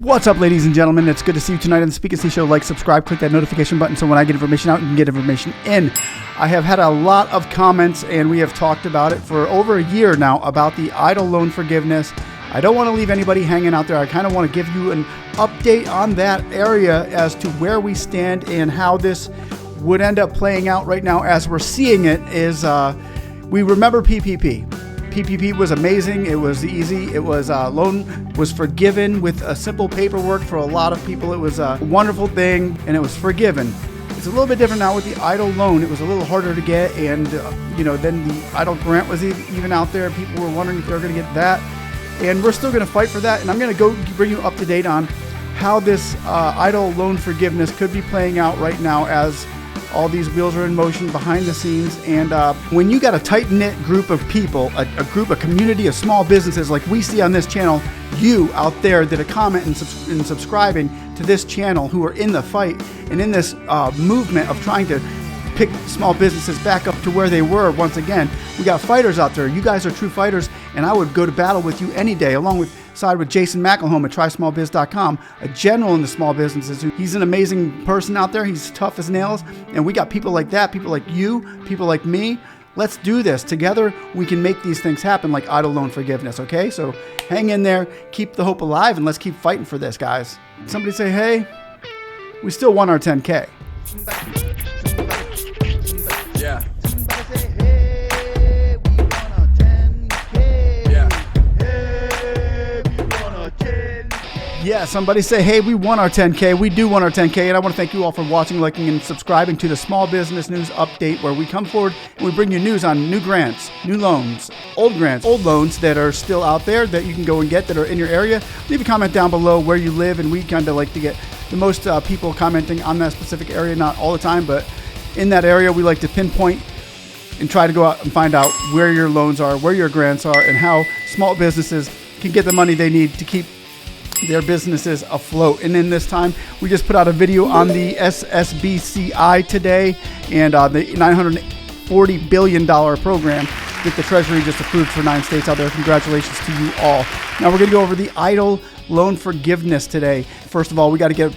What's up, ladies and gentlemen? It's good to see you tonight on the Speak and See Show. Like, subscribe, click that notification button so when I get information out, you can get information in. I have had a lot of comments, and we have talked about it for over a year now about the EIDL loan forgiveness. I don't want to leave anybody hanging out there. I kind of want to give you an update on that area as to where we stand and how this would end up playing out right now as we're seeing it is we remember PPP. PPP was amazing. It was easy. It was loan was forgiven with a simple paperwork for a lot of people. It was a wonderful thing, and it was forgiven. It's a little bit different now with the EIDL loan. It was a little harder to get, and then the EIDL grant was even out there. People were wondering if they were going to get that, and we're still going to fight for that. And I'm going to go bring you up to date on how this EIDL loan forgiveness could be playing out right now as all these wheels are in motion behind the scenes. And when you got a tight-knit group of people, a community of small businesses like we see on this channel, you out there that are commenting and subscribing to this channel who are in the fight and in this movement of trying to pick small businesses back up to where they were once again. We got fighters out there. You guys are true fighters, and I would go to battle with you any day, side with Jason McElhone at TrySmallBiz.com, a general in the small businesses. He's an amazing person out there. He's tough as nails. And we got people like that, people like you, people like me. Let's do this. Together, we can make these things happen like EIDL loan forgiveness, okay? So hang in there, keep the hope alive, and let's keep fighting for this, guys. Somebody say, hey, we still won our 10K. Yeah. Yeah, somebody say, hey, we won our 10K. We do won our 10K, and I want to thank you all for watching, liking, and subscribing to the Small Business News Update, where we come forward and we bring you news on new grants, new loans, old grants, old loans that are still out there that you can go and get that are in your area. Leave a comment down below where you live, and we kind of like to get the most people commenting on that specific area, not all the time, but in that area, we like to pinpoint and try to go out and find out where your loans are, where your grants are, and how small businesses can get the money they need to keep their businesses afloat. And in this time, we just put out a video on the SSBCI today and the $940 billion program that the Treasury just approved for 9 states out there. Congratulations to you all. Now we're going to go over the EIDL loan forgiveness today. First of all, we got to get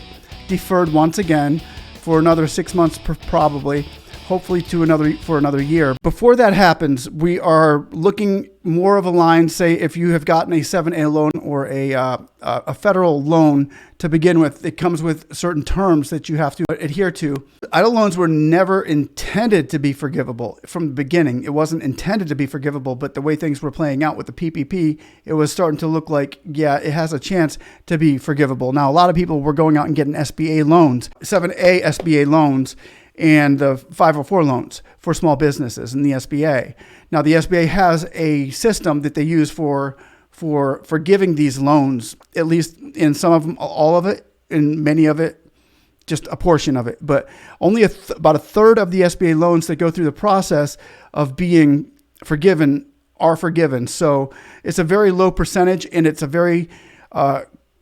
deferred once again for another 6 months probably. Hopefully for another year. Before that happens, we are looking more of a line, say if you have gotten a 7A loan or a federal loan to begin with, it comes with certain terms that you have to adhere to. EIDL loans were never intended to be forgivable from the beginning. It wasn't intended to be forgivable, but the way things were playing out with the PPP, it was starting to look like, yeah, it has a chance to be forgivable. Now, a lot of people were going out and getting SBA loans, 7A SBA loans, and the 504 loans for small businesses in the SBA. Now, the SBA has a system that they use for giving these loans, at least in some of them, all of it, in many of it, just a portion of it. But only about a third of the SBA loans that go through the process of being forgiven are forgiven. So it's a very low percentage, and it's a very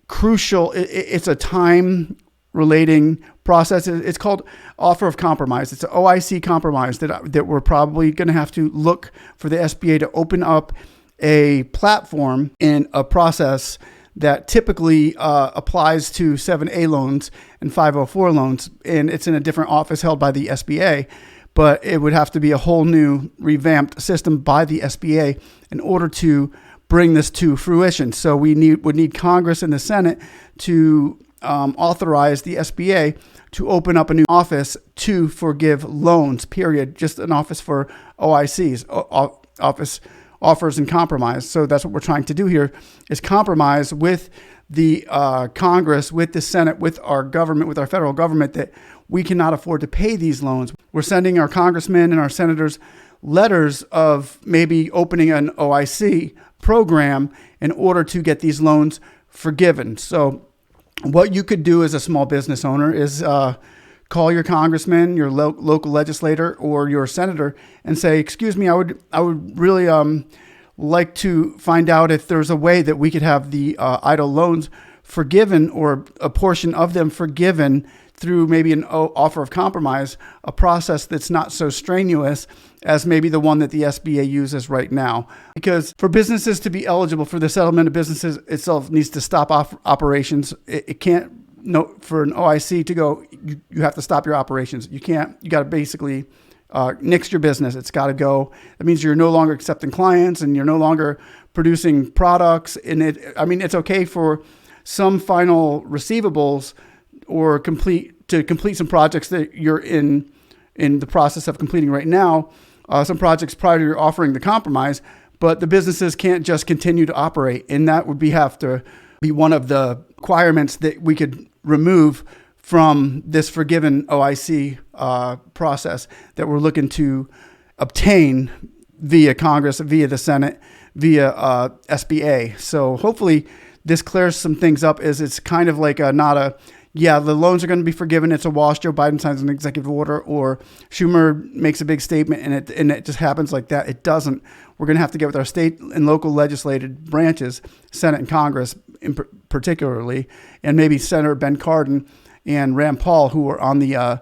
crucial, it's a time relating process. It's called offer of compromise. It's an OIC compromise that we're probably going to have to look for the SBA to open up a platform in a process that typically applies to 7A loans and 504 loans. And it's in a different office held by the SBA, but it would have to be a whole new revamped system by the SBA in order to bring this to fruition. So we would need Congress and the Senate to authorize the SBA to open up a new office to forgive loans, period. Just an office for OICs, office offers and compromise. So that's what we're trying to do here, is compromise with the Congress, with the Senate, with our government, with our federal government, that we cannot afford to pay these loans. We're sending our congressmen and our senators letters of maybe opening an OIC program in order to get these loans forgiven. So what you could do as a small business owner is call your congressman, your local legislator, or your senator and say, excuse me, I would really like to find out if there's a way that we could have the EIDL loans forgiven, or a portion of them forgiven, through maybe an offer of compromise, a process that's not so strenuous as maybe the one that the SBA uses right now. Because for businesses to be eligible for the settlement of businesses itself needs to stop operations. It can't, no, for an OIC to go, you have to stop your operations. You got to basically nix your business. It's got to go. That means you're no longer accepting clients and you're no longer producing products. And it's okay for some final receivables or complete some projects that you're in the process of completing right now, some projects prior to your offering the compromise, but the businesses can't just continue to operate. And that would have to be one of the requirements that we could remove from this forgiven OIC process that we're looking to obtain via Congress, via the Senate, via SBA. So hopefully this clears some things up. It's kind of like the loans are going to be forgiven. It's a wash. Joe Biden signs an executive order, or Schumer makes a big statement, and it just happens like that. It doesn't. We're going to have to get with our state and local legislative branches, Senate and Congress particularly, and maybe Senator Ben Cardin and Rand Paul, who are on the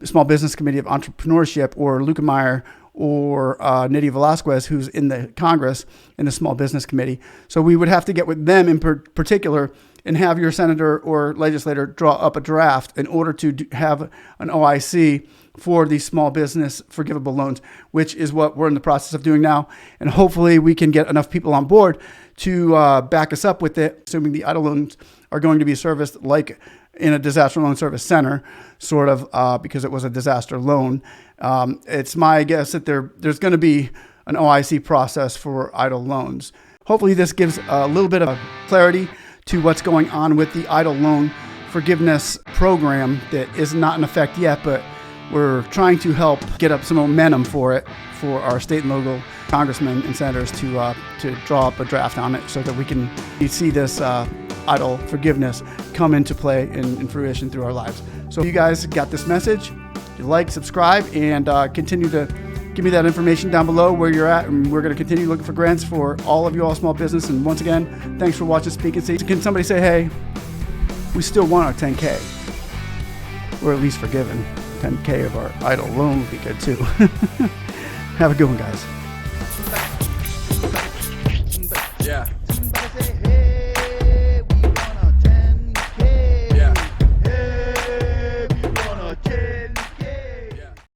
Small Business Committee of Entrepreneurship, or Luca Meyer, or Nydia Velazquez, who's in the Congress in the Small Business Committee. So we would have to get with them in particular and have your senator or legislator draw up a draft in order to have an OIC for these small business forgivable loans, which is what we're in the process of doing now. And hopefully we can get enough people on board to back us up with it, assuming the EIDL loans are going to be serviced like in a disaster loan service center, sort of, because it was a disaster loan. It's my guess that there's going to be an OIC process for EIDL loans. Hopefully this gives a little bit of clarity to what's going on with the EIDL loan forgiveness program that is not in effect yet, but we're trying to help get up some momentum for it for our state and local congressmen and senators to draw up a draft on it so that we can see this EIDL forgiveness come into play and fruition through our lives. So if you guys got this message, you like, subscribe, and continue to give me that information down below where you're at, and we're going to continue looking for grants for all of you all small business. And once again, thanks for watching Speak and See. Can somebody say, hey, we still want our 10K, or at least forgiven 10K of our EIDL loan would be good too. Have a good one, guys. Yeah.